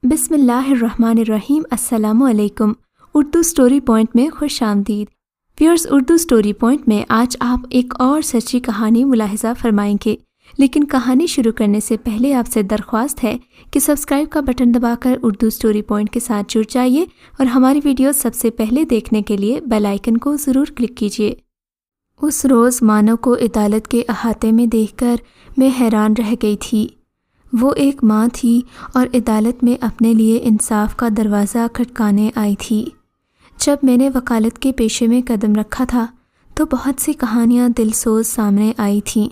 بسم اللہ الرحمن الرحیم۔ السلام علیکم۔ اردو سٹوری پوائنٹ میں خوش آمدید۔ ویورز، اردو سٹوری پوائنٹ میں آج آپ ایک اور سچی کہانی ملاحظہ فرمائیں گے، لیکن کہانی شروع کرنے سے پہلے آپ سے درخواست ہے کہ سبسکرائب کا بٹن دبا کر اردو سٹوری پوائنٹ کے ساتھ جڑ جائیے اور ہماری ویڈیو سب سے پہلے دیکھنے کے لیے بیل آئیکن کو ضرور کلک کیجیے۔ اس روز مانو کو عدالت کے احاطے میں دیکھ کر میں حیران رہ گئی تھی۔ وہ ایک ماں تھی اور عدالت میں اپنے لیے انصاف کا دروازہ کھٹکانے آئی تھی۔ جب میں نے وکالت کے پیشے میں قدم رکھا تھا تو بہت سی کہانیاں دل سوز سامنے آئی تھیں،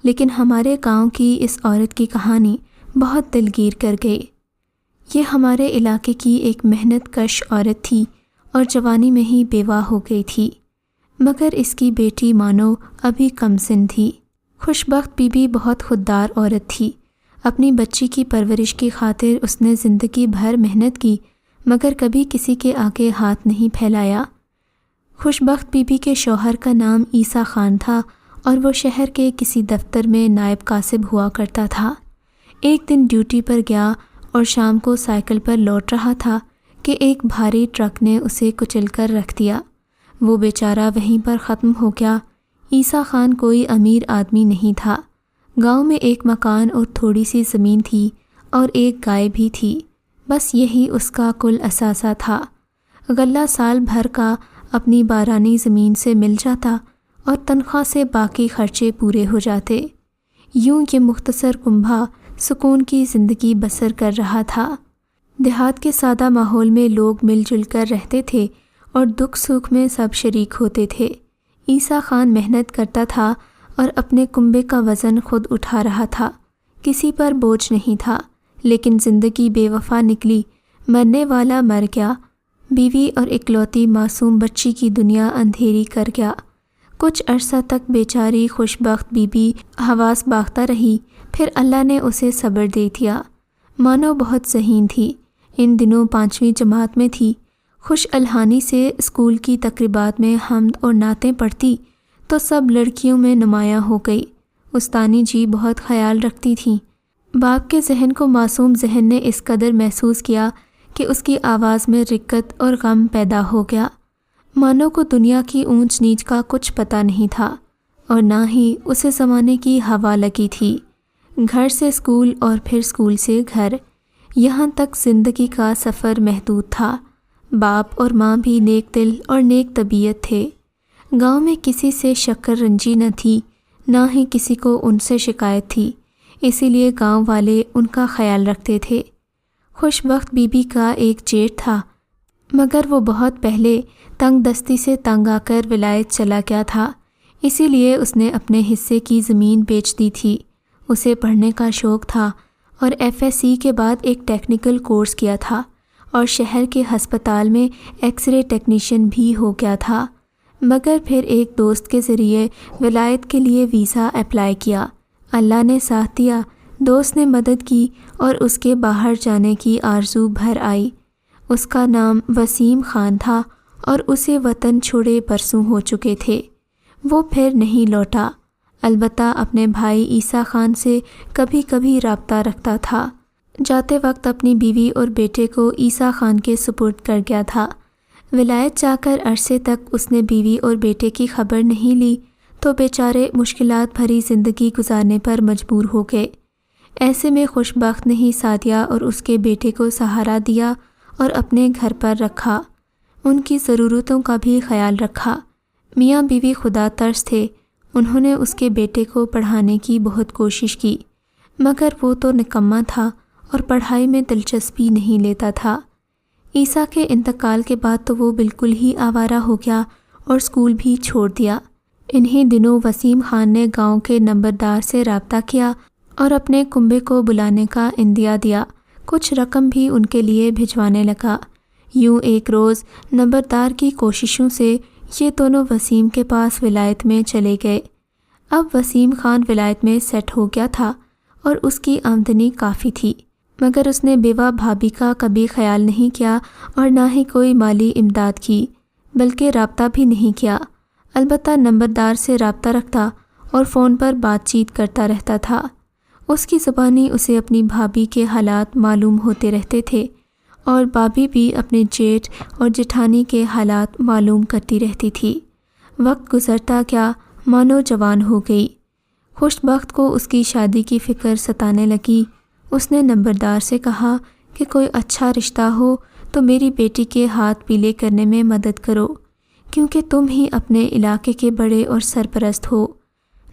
لیکن ہمارے گاؤں کی اس عورت کی کہانی بہت دلگیر کر گئی۔ یہ ہمارے علاقے کی ایک محنت کش عورت تھی اور جوانی میں ہی بیوہ ہو گئی تھی، مگر اس کی بیٹی مانو ابھی کم سن تھی۔ خوش بخت بی بی بہت خوددار عورت تھی۔ اپنی بچی کی پرورش کی خاطر اس نے زندگی بھر محنت کی، مگر کبھی کسی کے آگے ہاتھ نہیں پھیلایا۔ خوش بخت بی بی کے شوہر کا نام عیسیٰ خان تھا اور وہ شہر کے کسی دفتر میں نائب کاسب ہوا کرتا تھا۔ ایک دن ڈیوٹی پر گیا اور شام کو سائیکل پر لوٹ رہا تھا کہ ایک بھاری ٹرک نے اسے کچل کر رکھ دیا۔ وہ بیچارہ وہیں پر ختم ہو گیا۔ عیسیٰ خان کوئی امیر آدمی نہیں تھا۔ گاؤں میں ایک مکان اور تھوڑی سی زمین تھی اور ایک گائے بھی تھی، بس یہی اس کا کل اثاثہ تھا۔ غلہ سال بھر کا اپنی بارانی زمین سے مل جاتا اور تنخواہ سے باقی خرچے پورے ہو جاتے۔ یوں یہ مختصر کنبھا سکون کی زندگی بسر کر رہا تھا۔ دیہات کے سادہ ماحول میں لوگ مل جل کر رہتے تھے اور دکھ سکھ میں سب شریک ہوتے تھے۔ عیسیٰ خان محنت کرتا تھا اور اپنے کنبے کا وزن خود اٹھا رہا تھا، کسی پر بوجھ نہیں تھا، لیکن زندگی بے وفا نکلی۔ مرنے والا مر گیا، بیوی اور اکلوتی معصوم بچی کی دنیا اندھیری کر گیا۔ کچھ عرصہ تک بیچاری خوش بخت بی بی حواس باختہ رہی، پھر اللہ نے اسے صبر دے دیا۔ مانو بہت ذہین تھی، ان دنوں 5ویں جماعت میں تھی۔ خوش الحانی سے اسکول کی تقریبات میں حمد اور نعتیں پڑھتی تو سب لڑکیوں میں نمایاں ہو گئی۔ استانی جی بہت خیال رکھتی تھیں۔ باپ کے ذہن کو معصوم ذہن نے اس قدر محسوس کیا کہ اس کی آواز میں رقت اور غم پیدا ہو گیا۔ مانو کو دنیا کی اونچ نیچ کا کچھ پتہ نہیں تھا اور نہ ہی اسے زمانے کی ہوا لگی تھی۔ گھر سے اسکول اور پھر اسکول سے گھر، یہاں تک زندگی کا سفر محدود تھا۔ باپ اور ماں بھی نیک دل اور نیک طبیعت تھے۔ گاؤں میں کسی سے شکر رنجی نہ تھی، نہ ہی کسی کو ان سے شکایت تھی، اسی لیے گاؤں والے ان کا خیال رکھتے تھے۔ خوش بخت بی بی کا ایک جیٹھ تھا، مگر وہ بہت پہلے تنگ دستی سے تنگ آ کر ولایت چلا گیا تھا، اسی لیے اس نے اپنے حصے کی زمین بیچ دی تھی۔ اسے پڑھنے کا شوق تھا اور FSC کے بعد ایک ٹیکنیکل کورس کیا تھا اور شہر کے ہسپتال میں ایکس رے ٹیکنیشین بھی ہو گیا تھا، مگر پھر ایک دوست کے ذریعے ولایت کے لیے ویزا اپلائی کیا۔ اللہ نے ساتھ دیا، دوست نے مدد کی اور اس کے باہر جانے کی آرزو بھر آئی۔ اس کا نام وسیم خان تھا اور اسے وطن چھوڑے برسوں ہو چکے تھے۔ وہ پھر نہیں لوٹا، البتہ اپنے بھائی عیسیٰ خان سے کبھی کبھی رابطہ رکھتا تھا۔ جاتے وقت اپنی بیوی اور بیٹے کو عیسیٰ خان کے سپرد کر گیا تھا۔ ولایت جا کر عرصے تک اس نے بیوی اور بیٹے کی خبر نہیں لی تو بیچارے مشکلات بھری زندگی گزارنے پر مجبور ہو گئے۔ ایسے میں خوش بخت نے ہی سعدیہ اور اس کے بیٹے کو سہارا دیا اور اپنے گھر پر رکھا، ان کی ضرورتوں کا بھی خیال رکھا۔ میاں بیوی خدا ترس تھے، انہوں نے اس کے بیٹے کو پڑھانے کی بہت کوشش کی، مگر وہ تو نکما تھا اور پڑھائی میں دلچسپی نہیں لیتا تھا۔ عیسیٰ کے انتقال کے بعد تو وہ بالکل ہی آوارہ ہو گیا اور اسکول بھی چھوڑ دیا۔ انہی دنوں وسیم خان نے گاؤں کے نمبردار سے رابطہ کیا اور اپنے کنبے کو بلانے کا عندیہ دیا، کچھ رقم بھی ان کے لیے بھجوانے لگا۔ یوں ایک روز نمبردار کی کوششوں سے یہ دونوں وسیم کے پاس ولایت میں چلے گئے۔ اب وسیم خان ولایت میں سیٹ ہو گیا تھا اور اس کی آمدنی کافی تھی، مگر اس نے بیوہ بھابھی کا کبھی خیال نہیں کیا اور نہ ہی کوئی مالی امداد کی، بلکہ رابطہ بھی نہیں کیا۔ البتہ نمبردار سے رابطہ رکھتا اور فون پر بات چیت کرتا رہتا تھا۔ اس کی زبانی اسے اپنی بھابھی کے حالات معلوم ہوتے رہتے تھے اور بھابھی بھی اپنے جیٹھ اور جٹھانی کے حالات معلوم کرتی رہتی تھی۔ وقت گزرتا کیا مانو جوان ہو گئی۔ خوش بخت کو اس کی شادی کی فکر ستانے لگی۔ اس نے نمبردار سے کہا کہ کوئی اچھا رشتہ ہو تو میری بیٹی کے ہاتھ پیلے کرنے میں مدد کرو، کیونکہ تم ہی اپنے علاقے کے بڑے اور سرپرست ہو۔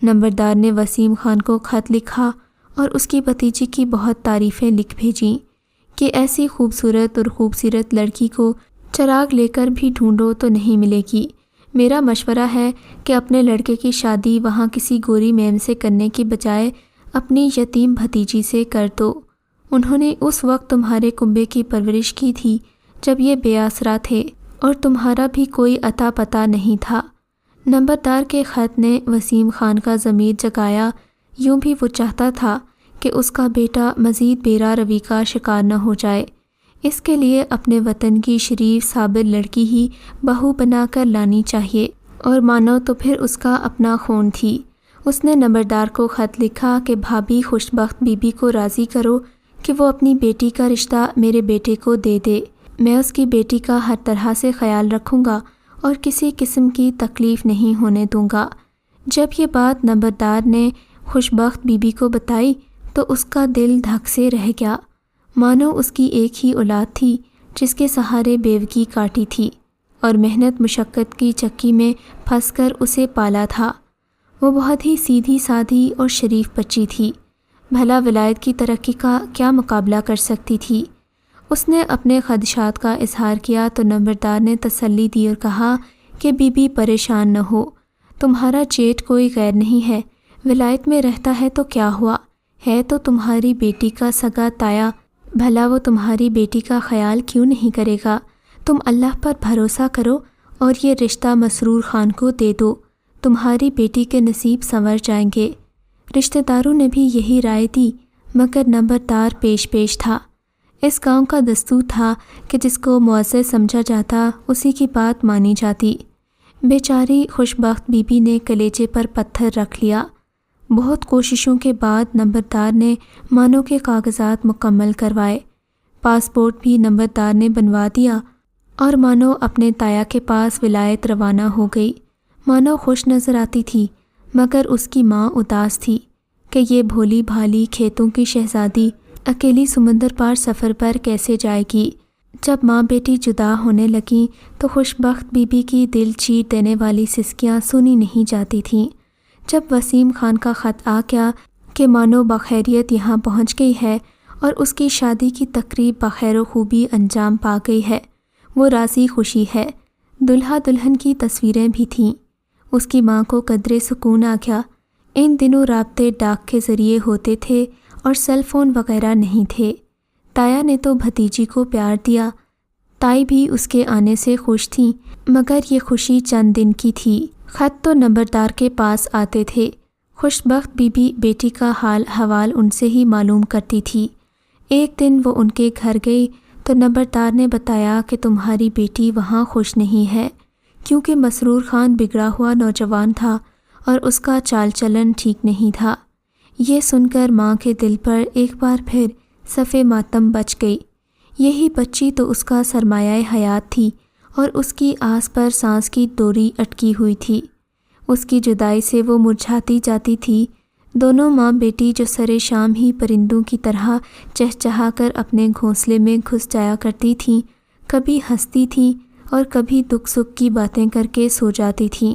نمبردار نے وسیم خان کو خط لکھا اور اس کی بھتیجی کی بہت تعریفیں لکھ بھیجیں کہ ایسی خوبصورت اور خوبصورت لڑکی کو چراغ لے کر بھی ڈھونڈو تو نہیں ملے گی۔ میرا مشورہ ہے کہ اپنے لڑکے کی شادی وہاں کسی گوری میم سے کرنے کی بجائے اپنی یتیم بھتیجی سے کر دو۔ انہوں نے اس وقت تمہارے کنبے کی پرورش کی تھی جب یہ بے آسرا تھے اور تمہارا بھی کوئی اتا پتہ نہیں تھا۔ نمبردار کے خط نے وسیم خان کا ضمیر جگایا۔ یوں بھی وہ چاہتا تھا کہ اس کا بیٹا مزید بے راہ روی کا شکار نہ ہو جائے۔ اس کے لیے اپنے وطن کی شریف صابر لڑکی ہی بہو بنا کر لانی چاہیے، اور مانو تو پھر اس کا اپنا خون تھی۔ اس نے نمبردار کو خط لکھا کہ بھابھی خوش بخت بی بی کو راضی کرو کہ وہ اپنی بیٹی کا رشتہ میرے بیٹے کو دے دے۔ میں اس کی بیٹی کا ہر طرح سے خیال رکھوں گا اور کسی قسم کی تکلیف نہیں ہونے دوں گا۔ جب یہ بات نمبردار نے خوش بخت بی بی کو بتائی تو اس کا دل دھک سے رہ گیا، مانو اس کی ایک ہی اولاد تھی جس کے سہارے بیوگی کاٹی تھی اور محنت مشقت کی چکی میں پھنس کر اسے پالا تھا۔ وہ بہت ہی سیدھی سادھی اور شریف بچی تھی، بھلا ولایت کی ترقی کا کیا مقابلہ کر سکتی تھی؟ اس نے اپنے خدشات کا اظہار کیا تو نمبردار نے تسلی دی اور کہا کہ بی بی پریشان نہ ہو، تمہارا جیٹھ کوئی غیر نہیں ہے، ولایت میں رہتا ہے تو کیا ہوا، ہے تو تمہاری بیٹی کا سگا تایا، بھلا وہ تمہاری بیٹی کا خیال کیوں نہیں کرے گا؟ تم اللہ پر بھروسہ کرو اور یہ رشتہ مسرور خان کو دے دو، تمہاری بیٹی کے نصیب سنور جائیں گے۔ رشتہ داروں نے بھی یہی رائے دی، مگر نمبردار پیش تھا۔ اس گاؤں کا دستور تھا کہ جس کو معزز سمجھا جاتا اسی کی بات مانی جاتی۔ بیچاری خوش بخت بی بی نے کلیجے پر پتھر رکھ لیا۔ بہت کوششوں کے بعد نمبردار نے مانو کے کاغذات مکمل کروائے، پاسپورٹ بھی نمبردار نے بنوا دیا اور مانو اپنے تایا کے پاس ولایت روانہ ہو گئی۔ مانو خوش نظر آتی تھی، مگر اس کی ماں اداس تھی کہ یہ بھولی بھالی کھیتوں کی شہزادی اکیلی سمندر پار سفر پر کیسے جائے گی۔ جب ماں بیٹی جدا ہونے لگیں تو خوش بخت بی بی کی دل چیر دینے والی سسکیاں سنی نہیں جاتی تھیں۔ جب وسیم خان کا خط آ گیا کہ مانو بخیریت یہاں پہنچ گئی ہے اور اس کی شادی کی تقریب بخیر و خوبی انجام پا گئی ہے، وہ راضی خوشی ہے، دلہا دلہن کی تصویریں بھی تھیں، اس کی ماں کو قدرے سکون آ گیا۔ ان دنوں رابطے ڈاک کے ذریعے ہوتے تھے اور سیل فون وغیرہ نہیں تھے۔ تایا نے تو بھتیجی کو پیار دیا، تائی بھی اس کے آنے سے خوش تھیں، مگر یہ خوشی چند دن کی تھی۔ خط تو نمبردار کے پاس آتے تھے، خوش بخت بی بی بیٹی کا حال حوال ان سے ہی معلوم کرتی تھی۔ ایک دن وہ ان کے گھر گئی تو نمبردار نے بتایا کہ تمہاری بیٹی وہاں خوش نہیں ہے، کیونکہ مسرور خان بگڑا ہوا نوجوان تھا اور اس کا چال چلن ٹھیک نہیں تھا۔ یہ سن کر ماں کے دل پر ایک بار پھر صف ماتم بچ گئی۔ یہی بچی تو اس کا سرمایہ حیات تھی اور اس کی آس پر سانس کی ڈوری اٹکی ہوئی تھی۔ اس کی جدائی سے وہ مرجھاتی جاتی تھی۔ دونوں ماں بیٹی جو سرے شام ہی پرندوں کی طرح چہچہا کر اپنے گھونسلے میں گھس جایا کرتی تھیں، کبھی ہنستی تھیں اور کبھی دکھ سکھ کی باتیں کر کے سو جاتی تھیں،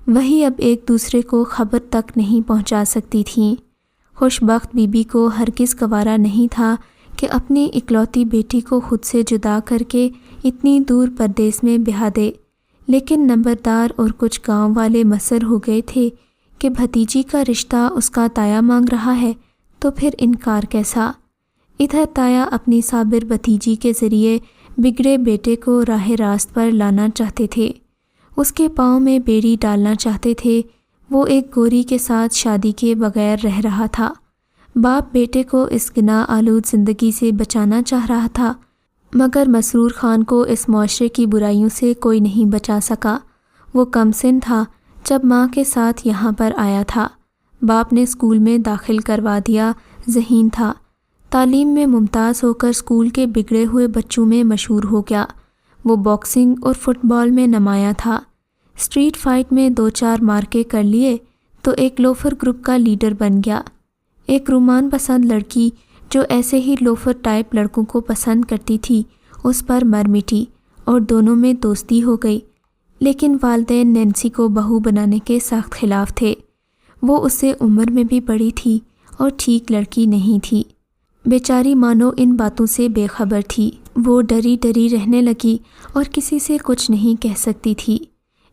وہی اب ایک دوسرے کو خبر تک نہیں پہنچا سکتی تھیں۔ خوش بخت بی بی کو ہرگز گوارا نہیں تھا کہ اپنی اکلوتی بیٹی کو خود سے جدا کر کے اتنی دور پردیس میں بہا دے، لیکن نمبردار اور کچھ گاؤں والے مصر ہو گئے تھے کہ بھتیجی کا رشتہ اس کا تایا مانگ رہا ہے تو پھر انکار کیسا۔ ادھر تایا اپنی صابر بھتیجی کے ذریعے بگڑے بیٹے کو راہ راست پر لانا چاہتے تھے، اس کے پاؤں میں بیڑی ڈالنا چاہتے تھے۔ وہ ایک گوری کے ساتھ شادی کے بغیر رہ رہا تھا، باپ بیٹے کو اس گناہ آلود زندگی سے بچانا چاہ رہا تھا، مگر مسرور خان کو اس معاشرے کی برائیوں سے کوئی نہیں بچا سکا۔ وہ کم سن تھا جب ماں کے ساتھ یہاں پر آیا تھا، باپ نے اسکول میں داخل کروا دیا ذہین تھا، تعلیم میں ممتاز ہو کر اسکول کے بگڑے ہوئے بچوں میں مشہور ہو گیا۔ وہ باکسنگ اور فٹ بال میں نمایاں تھا، اسٹریٹ فائٹ میں 2-4 مارکے کر لیے تو ایک لوفر گروپ کا لیڈر بن گیا۔ ایک رومان پسند لڑکی جو ایسے ہی لوفر ٹائپ لڑکوں کو پسند کرتی تھی اس پر مر مٹی اور دونوں میں دوستی ہو گئی، لیکن والدین نینسی کو بہو بنانے کے سخت خلاف تھے۔ وہ اس سے عمر میں بھی بڑی تھی اور ٹھیک لڑکی نہیں تھی۔ بیچاری مانو ان باتوں سے بے خبر تھی۔ وہ ڈری ڈری رہنے لگی اور کسی سے کچھ نہیں کہہ سکتی تھی۔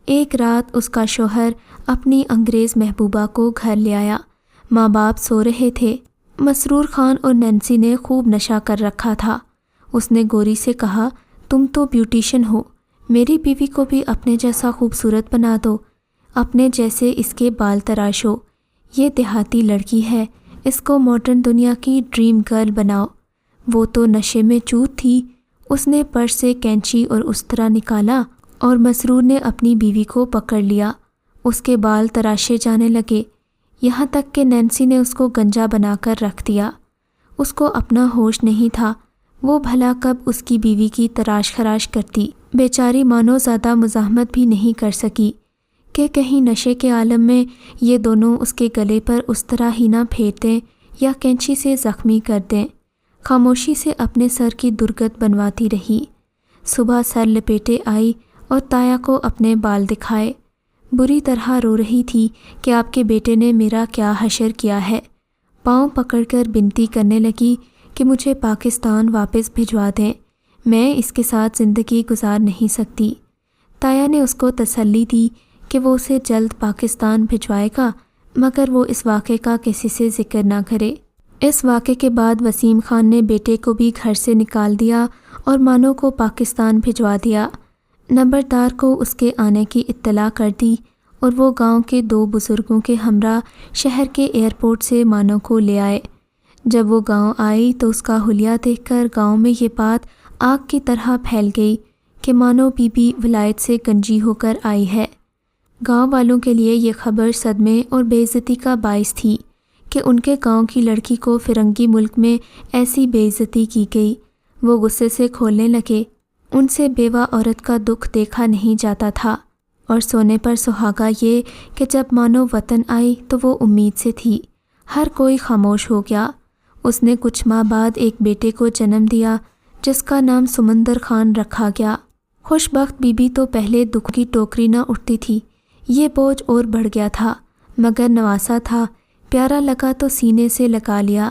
ایک رات اس کا شوہر اپنی انگریز محبوبہ کو گھر لے آیا۔ ماں باپ سو رہے تھے۔ مسرور خان اور نینسی نے خوب نشہ کر رکھا تھا۔ اس نے گوری سے کہا، تم تو بیوٹیشن ہو، میری بیوی کو بھی اپنے جیسا خوبصورت بنا دو، اپنے جیسے اس کے بال تراشو، یہ دیہاتی لڑکی ہے، اس کو ماڈرن دنیا کی ڈریم گرل بناؤ۔ وہ تو نشے میں چوت تھی۔ اس نے پرس سے کینچی اور استرا نکالا اور مسرور نے اپنی بیوی کو پکڑ لیا۔ اس کے بال تراشے جانے لگے، یہاں تک کہ نینسی نے اس کو گنجا بنا کر رکھ دیا۔ اس کو اپنا ہوش نہیں تھا، وہ بھلا کب اس کی بیوی کی تراش خراش کرتی۔ بیچاری مانو زیادہ مزاحمت بھی نہیں کر سکی کہ کہیں نشے کے عالم میں یہ دونوں اس کے گلے پر اس طرح ہی نہ پھیر دیں یا کینچی سے زخمی کر دیں۔ خاموشی سے اپنے سر کی درگت بنواتی رہی۔ صبح سر لپیٹے آئی اور تایا کو اپنے بال دکھائے۔ بری طرح رو رہی تھی کہ آپ کے بیٹے نے میرا کیا حشر کیا ہے۔ پاؤں پکڑ کر بنتی کرنے لگی کہ مجھے پاکستان واپس بھجوا دیں، میں اس کے ساتھ زندگی گزار نہیں سکتی۔ تایا نے اس کو تسلی دی کہ وہ اسے جلد پاکستان بھجوائے گا، مگر وہ اس واقعے کا کسی سے ذکر نہ کرے۔ اس واقعے کے بعد وسیم خان نے بیٹے کو بھی گھر سے نکال دیا اور مانو کو پاکستان بھجوا دیا۔ نمبردار کو اس کے آنے کی اطلاع کر دی اور وہ گاؤں کے 2 بزرگوں کے ہمراہ شہر کے ایئرپورٹ سے مانو کو لے آئے۔ جب وہ گاؤں آئی تو اس کا حلیہ دیکھ کر گاؤں میں یہ بات آگ کی طرح پھیل گئی کہ مانو بی بی ولایت سے گنجی ہو کر آئی ہے۔ گاؤں والوں کے لیے یہ خبر صدمے اور بے عزتی کا باعث تھی کہ ان کے گاؤں کی لڑکی کو فرنگی ملک میں ایسی بے عزتی کی گئی۔ وہ غصے سے کھولنے لگے۔ ان سے بیوہ عورت کا دکھ دیکھا نہیں جاتا تھا، اور سونے پر سہاگا یہ کہ جب مانو وطن آئی تو وہ امید سے تھی۔ ہر کوئی خاموش ہو گیا۔ اس نے کچھ ماہ بعد ایک بیٹے کو جنم دیا جس کا نام سمندر خان رکھا گیا۔ خوش بخت بی بی تو پہلے دکھ کی ٹوکری نہ اٹھتی تھی، یہ بوجھ اور بڑھ گیا تھا، مگر نواسا تھا، پیارا لگا تو سینے سے لگا لیا۔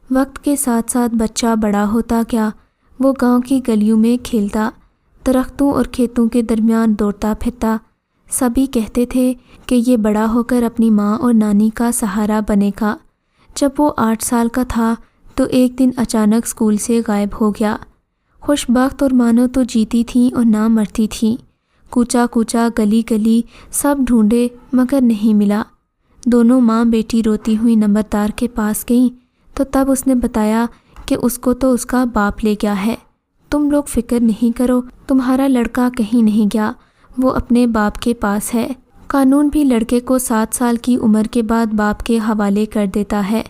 وقت کے ساتھ ساتھ بچہ بڑا ہوتا گیا۔ وہ گاؤں کی گلیوں میں کھیلتا، درختوں اور کھیتوں کے درمیان دوڑتا پھرتا۔ سبھی کہتے تھے کہ یہ بڑا ہو کر اپنی ماں اور نانی کا سہارا بنے گا۔ جب وہ 8 سال کا تھا تو ایک دن اچانک اسکول سے غائب ہو گیا۔ خوش بخت اور مانو تو جیتی تھیں اور نہ مرتی تھیں۔ کوچا کوچا گلی گلی سب ڈھونڈے مگر نہیں ملا۔ دونوں ماں بیٹی روتی ہوئی نمبردار کے پاس گئیں تو تب اس نے بتایا کہ اس کو تو اس کا باپ لے گیا ہے۔ تم لوگ فکر نہیں کرو، تمہارا لڑکا کہیں نہیں گیا، وہ اپنے باپ کے پاس ہے۔ قانون بھی لڑکے کو 7 سال کی عمر کے بعد باپ کے حوالے کر دیتا ہے۔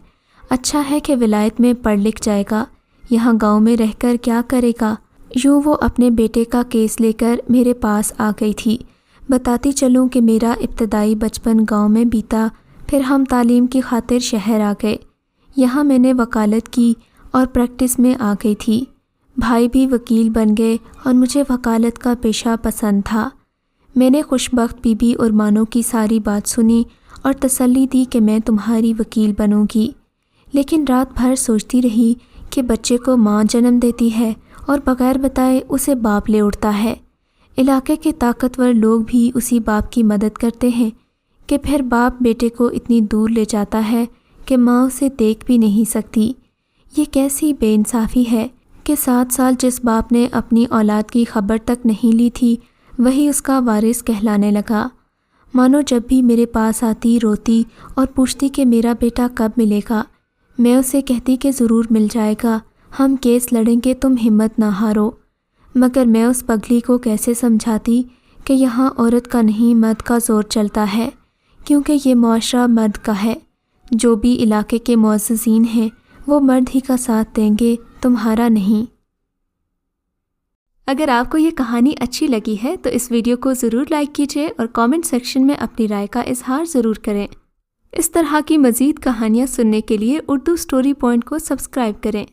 اچھا ہے کہ ولایت میں پڑھ لکھ جائے گا، یہاں گاؤں میں رہ کر کیا کرے گا۔ یوں وہ اپنے بیٹے کا کیس لے کر میرے پاس آ گئی تھی۔ بتاتی چلوں کہ میرا ابتدائی بچپن گاؤں میں بیتا، پھر ہم تعلیم کی خاطر شہر آ گئے۔ یہاں میں نے وکالت کی اور پریکٹس میں آ گئی تھی۔ بھائی بھی وکیل بن گئے اور مجھے وکالت کا پیشہ پسند تھا۔ میں نے خوش بخت بی بی اور مانو کی ساری بات سنی اور تسلی دی کہ میں تمہاری وکیل بنوں گی، لیکن رات بھر سوچتی رہی کہ بچے کو ماں جنم دیتی ہے اور بغیر بتائے اسے باپ لے اڑتا ہے۔ علاقے کے طاقتور لوگ بھی اسی باپ کی مدد کرتے ہیں کہ پھر باپ بیٹے کو اتنی دور لے جاتا ہے کہ ماں اسے دیکھ بھی نہیں سکتی۔ یہ کیسی بے انصافی ہے کہ 7 سال جس باپ نے اپنی اولاد کی خبر تک نہیں لی تھی وہی اس کا وارث کہلانے لگا۔ مانو جب بھی میرے پاس آتی روتی اور پوچھتی کہ میرا بیٹا کب ملے گا۔ میں اسے کہتی کہ ضرور مل جائے گا، ہم کیس لڑیں گے، تم ہمت نہ ہارو۔ مگر میں اس پگلی کو کیسے سمجھاتی کہ یہاں عورت کا نہیں مرد کا زور چلتا ہے، کیونکہ یہ معاشرہ مرد کا ہے۔ جو بھی علاقے کے معززین ہیں وہ مرد ہی کا ساتھ دیں گے، تمہارا نہیں۔ اگر آپ کو یہ کہانی اچھی لگی ہے تو اس ویڈیو کو ضرور لائک کیجیے اور کامنٹ سیکشن میں اپنی رائے کا اظہار ضرور کریں۔ اس طرح کی مزید کہانیاں سننے کے لیے اردو سٹوری پوائنٹ کو سبسکرائب کریں۔